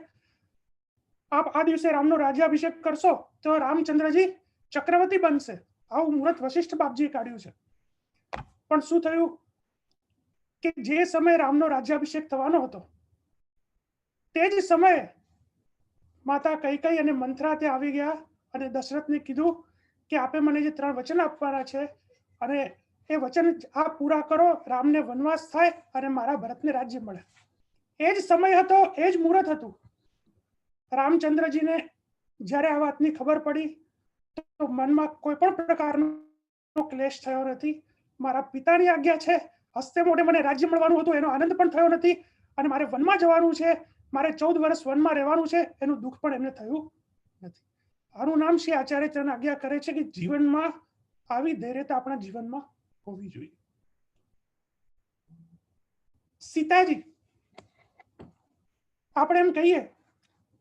આપ આ દિવસે રામનો રાજ્યાભિષેક કરશો તો રામચંદ્રજી ચક્રવર્તી બનશે. આવું મુહૂર્ત વશિષ્ઠ બાપજીએ કાઢ્યું છે. પણ શું થયું કે જે સમયે રામનો રાજ્યાભિષેક થવાનો હતો તે જ સમયે માતા કૈકેયી અને મંથરા ત્યાં આવી ગયા અને દશરથને કીધું કે આપે મને જે 3 વચન આપવાના છે અને એ વચન આપ પૂરા કરો, રામને વનવાસ થાય અને મારા ભરતને રાજ્ય મળે. એ જ સમય હતો, એ જ મુહૂર્ત હતું. રામચંદ્રજીને જ્યારે આ વાતની ખબર પડી તો મનમાં કોઈ પણ પ્રકારનો ક્લેશ થયો નથી. મારા પિતાની આજ્ઞા છે, હસ્તે મોઢે મને રાજ્ય મળવાનું હતું એનો આનંદ પણ થયો નથી, અને મારે વનમાં જવાનું છે, મારે 14 વર્ષ વનમાં રહેવાનું છે એનું દુઃખ પણ એમને થયું નથી. આનું નામ શ્રી આચાર્ય ચરણ આજ્ઞા કરે છે કે જીવનમાં આવી ધૈર્યતા આપણા જીવનમાં હોવી જોઈએ. સીતાજી, આપણે એમ કહીએ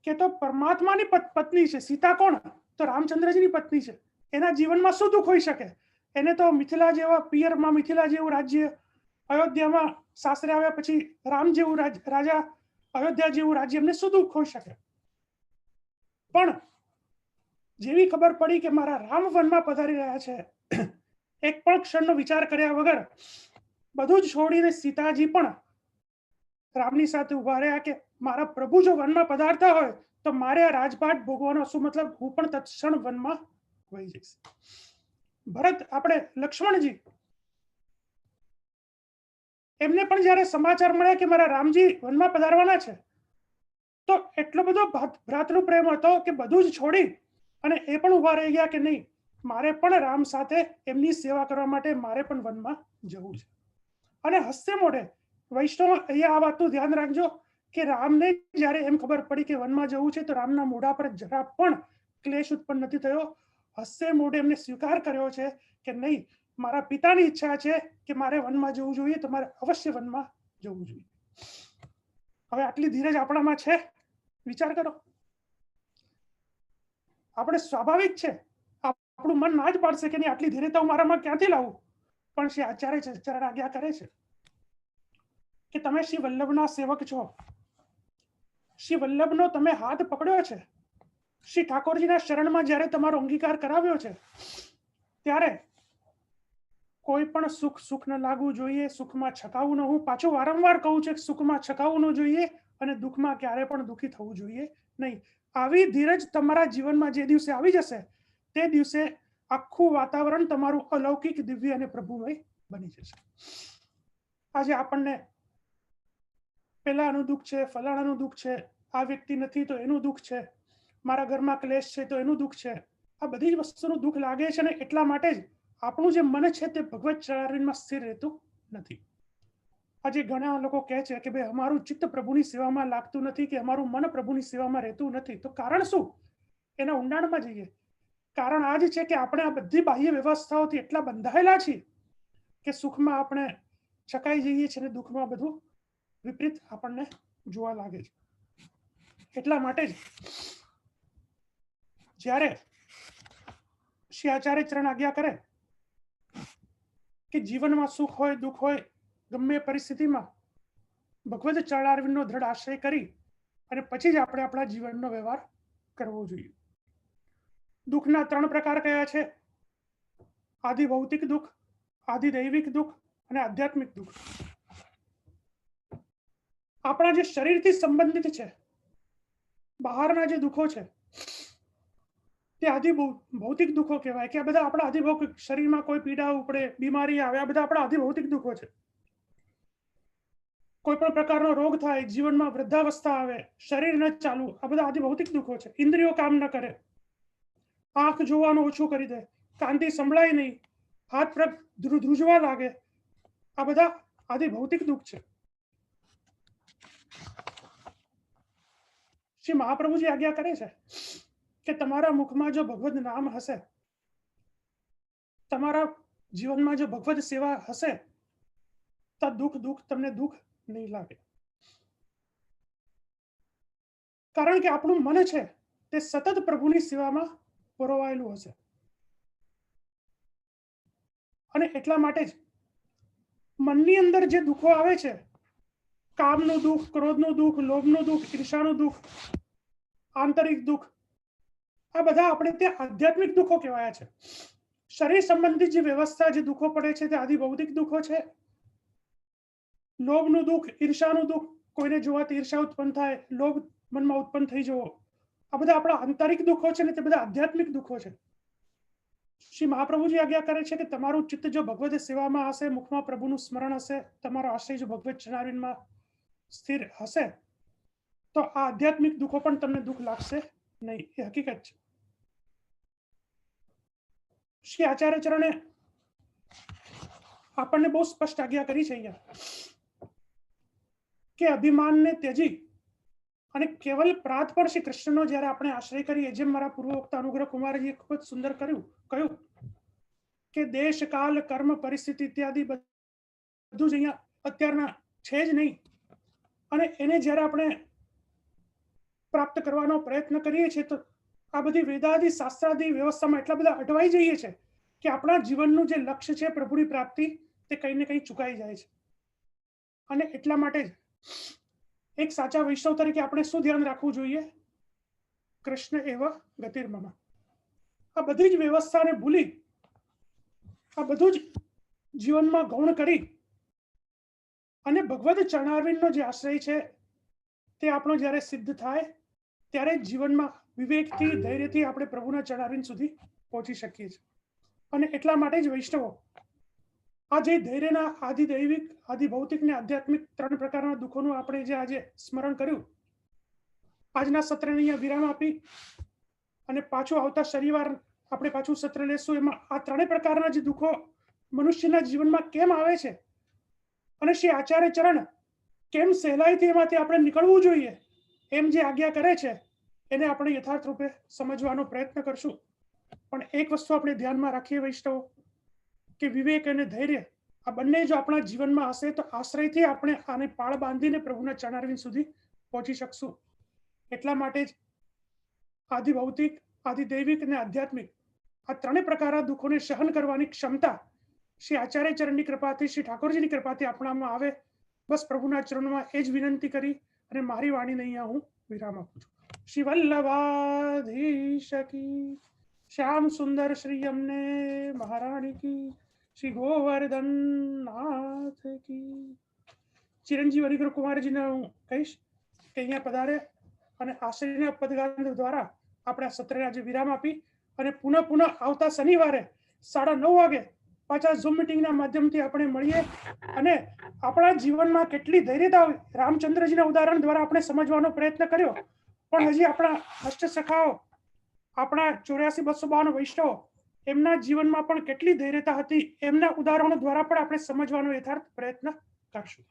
કે તો પરમાત્માની પત્ની છે. સીતા કોણ? તો રામચંદ્રજીની પત્ની છે. એના જીવનમાં શું દુઃખ હોઈ શકે? એને તો મિથિલા જેવા પિયરમાં મિથિલા જેવું રાજ્ય, અયોધ્યામાં સાસરે આવ્યા પછી રામ જેવું રાજા, અયોધ્યા જેવું રાજ્ય, એમને શું દુઃખ હોઈ શકે? પણ જેવી ખબર પડી કે મારા રામ વનમાં પધારી રહ્યા છે, એક પણ ક્ષણનો વિચાર કર્યા વગર બધું જ છોડીને સીતાજી પણ રામની સાથે ઉભા રહ્યા કે મારા પ્રભુ જો વનમાં પધારતા હોય તો મારે આ રાજપાટ ભોગવાનો શું મતલબ? હું પણ તત્ક્ષણ વનમાં વહી જઈશ. ભરત, આપણે લક્ષ્મણજી, એમને પણ જ્યારે સમાચાર મળ્યા કે મારા રામજી વનમાં પધારવાના છે તો એટલો બધો ભ્રાતૃ પ્રેમ હતો કે બધું જ છોડી અને એ પણ ઉભા રહી ગયા કે નહીં, મારે પણ રામ સાથે એમની સેવા કરવા માટે મારે પણ વનમાં જવું છે. અને હસ્તે મોઢે વૈષ્ણવ અહીંયા આ વાતનું ધ્યાન રાખજો કે રામને જ્યારે એમ ખબર પડી કે વનમાં જવું છે તો રામના મોઢા પર જરા પણ ક્લેશ ઉત્પન્ન નથી થયો. હસ્તે મોઢે એમને સ્વીકાર કર્યો છે કે નહીં, મારા પિતાની ઈચ્છા છે કે મારે વનમાં જવું જોઈએ તો મારે અવશ્ય વનમાં જવું જોઈએ. હવે આટલી ધીરજ આપણામાં છે? વિચાર કરો. આપણે સ્વાભાવિક છે, આપણું મન ના જ પાડશે કે નહીં આટલી ધીરજ હું મારામાં ક્યાંથી લાવું? પણ શ્રી આચાર્ય ચરણ આજ્ઞા કરે છે કે તમે શ્રી વલ્લભના સેવક છો, શ્રી વલ્લભનો તમે હાથ પકડ્યો છે, શ્રી ઠાકોરજીના શરણમાં જ્યારે તમારો અંગીકાર કરાવ્યો છે ત્યારે કોઈ પણ સુખ ન લાગવું જોઈએ, સુખમાં છકાવું ન. હું પાછું વારંવાર કહું છું કે સુખમાં છકાવું ન જોઈએ અને દુઃખમાં ક્યારે પણ દુઃખી થવું જોઈએ નહીં. આવી ધીરજ તમારા જીવનમાં જે દિવસે આવી જશે તે દિવસે આખું વાતાવરણ તમારું અલૌકિક, દિવ્ય અને પ્રભુમય બની જશે. આજે આપણને પેલાનું દુઃખ છે, ફલાણાનું દુઃખ છે, આ વ્યક્તિ નથી તો એનું દુઃખ છે, મારા ઘરમાં ક્લેશ છે તો એનું દુઃખ છે, આ બધી જ વસ્તુનું દુઃખ લાગે છે, ને એટલા માટે જ આપણું જે મન છે તે ભગવત ચરણમાં સ્થિર રહેતું નથી. આજે ઘણા લોકો કહે છે કે ભાઈ અમારું ચિત્ત પ્રભુની સેવામાં લાગતું નથી, કે અમારું મન પ્રભુની સેવામાં રહેતું નથી. તો કારણ શું? એના ઊંડાણમાં જઈએ. કારણ આ જ છે કે આપણે આ બધી બાહ્ય વ્યવસ્થાઓથી એટલા બંધાયેલા છીએ કે સુખમાં આપણે છકાઈ જઈએ છીએ, અને દુઃખમાં બધું વિપરીત આપણને જોવા લાગે છે. એટલા માટે જ જ્યારે શ્રી આચાર્ય ચરણ આજ્ઞા કરે કે જીવનમાં સુખ હોય દુઃખ હોય ગમે પરિસ્થિતિમાં ભગવદ ચરણારવિંદનો દ્રઢ આશ્રય કરી અને પછી જ આપણે આપણા જીવનનો વ્યવહાર કરવો જોઈએ. દુઃખના 3 પ્રકાર કયા છે? આદિ ભૌતિક દુઃખ, આદિ દૈવિક દુઃખ અને આધ્યાત્મિક દુઃખ. આપણા જે શરીરથી સંબંધિત છે, બહારના જે દુઃખો છે તે આદિ ભૌતિક દુઃખો કહેવાય, કે આ બધા આપણા આદિ ભૌતિક, શરીરમાં કોઈ પીડા ઉપડે, બીમારી આવે, આ બધા આપણા આદિ ભૌતિક દુઃખો છે. કોઈ પણ પ્રકારનો રોગ થાય, જીવનમાં વૃદ્ધાવસ્થા આવે, શરીર ન ચાલુ, આ બધા આદિ ભૌતિક દુઃખો છે. ઇન્દ્રિયો કામ ન કરે, આંખ જોવાનું ઓછું કરી દે, કાનથી સંભળાય નહીં, હાથ પગ ધ્રુજવા લાગે, આ બધા આદિ ભૌતિક દુઃખ છે. શ્રી મહાપ્રભુજી આજ્ઞા કરે છે કે તમારા મુખમાં જો ભગવદ નામ હશે, તમારા જીવનમાં જો ભગવદ સેવા હશે, તો તમને દુઃખ નહીં લાગે. કારણ કે આપણું મન છે તે સતત પ્રભુની સેવામાં પરોવાયેલું હશે. અને એટલા માટે જ મનની અંદર જે દુઃખો આવે છે, કામનું દુઃખ, ક્રોધનું દુઃખ, લોભનું દુઃખ, ઈર્ષાનું દુઃખ, આંતરિક દુઃખ, આ બધા આપણે તે આધ્યાત્મિક દુઃખો કહેવાયા છે. શરીર સંબંધિત જે વ્યવસ્થા, જે દુઃખો પડે છે તે આદિ ભૌતિક દુઃખો છે. લોભનું દુઃખ, ઈર્ષાનું દુઃખ, કોઈને જોવાથી ઈર્ષા ઉત્પન્ન થાય, લોભ મનમાં ઉત્પન્ન થઈ જવો, આ બધા આપણા આંતરિક દુઃખો છે, ને તે બધા આધ્યાત્મિક દુઃખો છે. શ્રી મહાપ્રભુજી આજ્ઞા કરે છે કે તમારું ચિત્ત જો ભગવદ સેવામાં હશે, મુખમાં પ્રભુનું સ્મરણ હશે, તમારો આશ્રય જો ભગવદ ચરણારવિંદમાં સ્થિર હશે, તો આ આધ્યાત્મિક દુઃખો પણ તમને દુઃખ લાગશે નહીં. એ હકીકત છે. શ્રી આચાર્ય ચરણે આપણને બહુ સ્પષ્ટ આજ્ઞા કરી છે અહીંયા કે અભિમાનને ત્યજી અને કેવલ પ્રાર્થપર શ્રી કૃષ્ણનો જ્યારે આપણે આશ્રય કરીએ, જેમ મારા પૂર્વવક્તા અનુગ્રહ કુમારજીએ ખૂબ જ સુંદર કહ્યું કે દેશ, કાલ, કર્મ, પરિસ્થિતિ ઇત્યાદિ બધું જ અહીંયા અત્યારના છે જ નહીં. અને એને જ્યારે આપણે પ્રાપ્ત કરવાનો પ્રયત્ન કરીએ છીએ તો આ બધી વેદાદિ શાસ્ત્રાદિ વ્યવસ્થામાં એટલા બધા અટવાઈ જઈએ છે કે આપણા જીવનનું જે લક્ષ્ય છે પ્રભુની પ્રાપ્તિ, તે કંઈ ને કંઈ ચૂકાઈ જાય છે. અને એટલા માટે જ એક સાચા વૈષ્ણવ તરીકે આપણે શું ધ્યાન રાખવું જોઈએ? કૃષ્ણ એવ ગતિર્મમ. આ બધી જ વ્યવસ્થાને ભૂલી, આ બધું જ જીવનમાં ગૌણ કરી અને ભગવદ ચરણારવિંદનો જે આશ્રય છે તે આપણો જ્યારે સિદ્ધ થાય ત્યારે જીવનમાં વિવેકથી, ધૈર્યથી આપણે પ્રભુના ચરણારવિંદ સુધી પહોંચી શકીએ છીએ. અને એટલા માટે જ વૈષ્ણવો આ જે ધૈર્યના આદિ દૈવિક, આદિ ભૌતિક ને આધ્યાત્મિક 3 પ્રકારના દુઃખોનું આપણે જે આજે સ્મરણ કર્યું, આજના સત્રને અહીંયા વિરામ આપી અને પાછું આવતા શનિવાર આપણે પાછું સત્ર લેશું. એમાં આ 3 પ્રકારના જે દુઃખો મનુષ્યના જીવનમાં કેમ આવે છે અને શ્રી આચાર્ય ચરણ કેમ સહેલાઈથી એમાંથી આપણે નીકળવું જોઈએ, એમ જે આજ્ઞા કરે છે એને આપણે યથાર્થ રૂપે સમજવાનો પ્રયત્ન કરશું. પણ એક વસ્તુ આપણે ધ્યાનમાં રાખીએ વૈષ્ણવો, કે વિવેક અને ધૈર્ય આ બંને જો આપણા જીવનમાં હશે તો આશ્રયથી આપણે આને પાળ બાંધીને પ્રભુના ચરણારવિંદ સુધી પહોંચી શકશું. એટલા માટે જ આદિ ભૌતિક, આદિ દૈવિક અને આધ્યાત્મિક આ 3 પ્રકારના દુઃખોને સહન કરવાની ક્ષમતા શ્રી આચાર્ય ચરણની કૃપાથી, શ્રી ઠાકોરજીની કૃપાથી આપણામાં આવે. બસ પ્રભુના ચરણમાં એ જ વિનંતી કરી અને મારી વાણીને અહીંયા હું વિરામ આપું છું. શ્રી વલ્લભાધીશ કી, શ્યામ સુંદર શ્રી અમને મહારાણી કી, શ્રી ગોવર્ધન નાથ કી. ચિરંજીવ હરિગ્રહ કુમારજીને હું કહીશ કે અહીંયા પધારે અને આશ્રયના પદગાન દ્વારા આપણે આ સત્રને આજે વિરામ આપી અને પુનઃ આવતા શનિવારે 9:30 વાગે પાછા ઝૂમ મિટિંગના માધ્યમથી આપણે મળીએ અને આપણા જીવનમાં કેટલી ધૈર્યતા રામચંદ્રજીના ઉદાહરણ દ્વારા આપણે સમજવાનો પ્રયત્ન કર્યો, પણ હજી આપણા અષ્ટ સખાઓ આપણા 84-252 વૈષ્ણવો એમના જીવનમાં પણ કેટલી ધૈર્યતા હતી એમના ઉદાહરણો દ્વારા પણ આપણે સમજવાનો યથાર્થ પ્રયત્ન કરશું.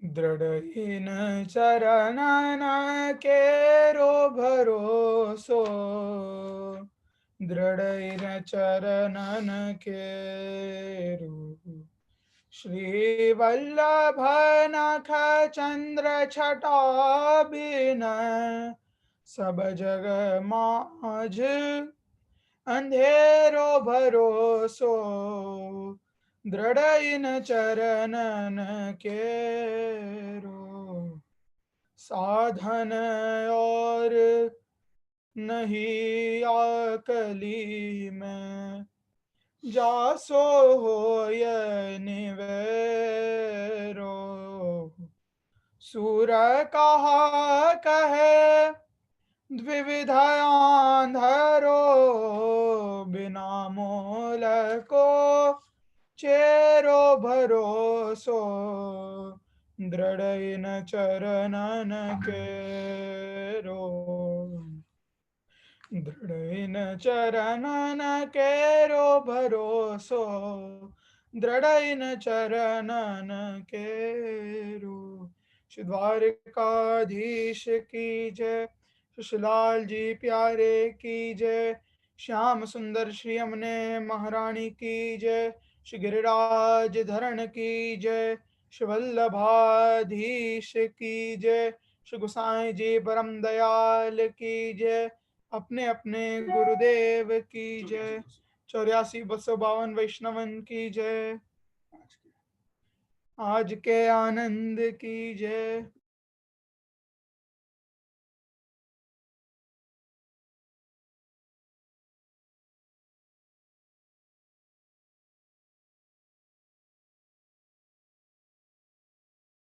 दृढ़ चरणन केरो भरोसो, दृढ़ चरणन केरो श्री वल्लभ नख चंद्र छटा बिन सब जग माझ अंधेरो भरोसो, दृढ़ इन चरणन केरो साधन और नहीं आकली में जासो होय निवेरो, सूर कहा कहे द्विविध आंधरो, बिना मोल को चेरो भरोसो, दृढ़ इन चरणन केरो, दृढ़ इन चरणन केरो भरोसो, दृढ़ इन चरणन केरो। श्री द्वारकाधीश की जय, सुशीलाल जी प्यारे की जय, श्याम सुंदर श्री अमने महारानी की जय, श्री गिरिराज धरण की जय, श्री वल्लभाधीश की जय, श्री गोसाई जी परम दयाल की जय, अपने अपने गुरुदेव की जय, 84-252 वैष्णवन की जय, आज के आनंद की जय।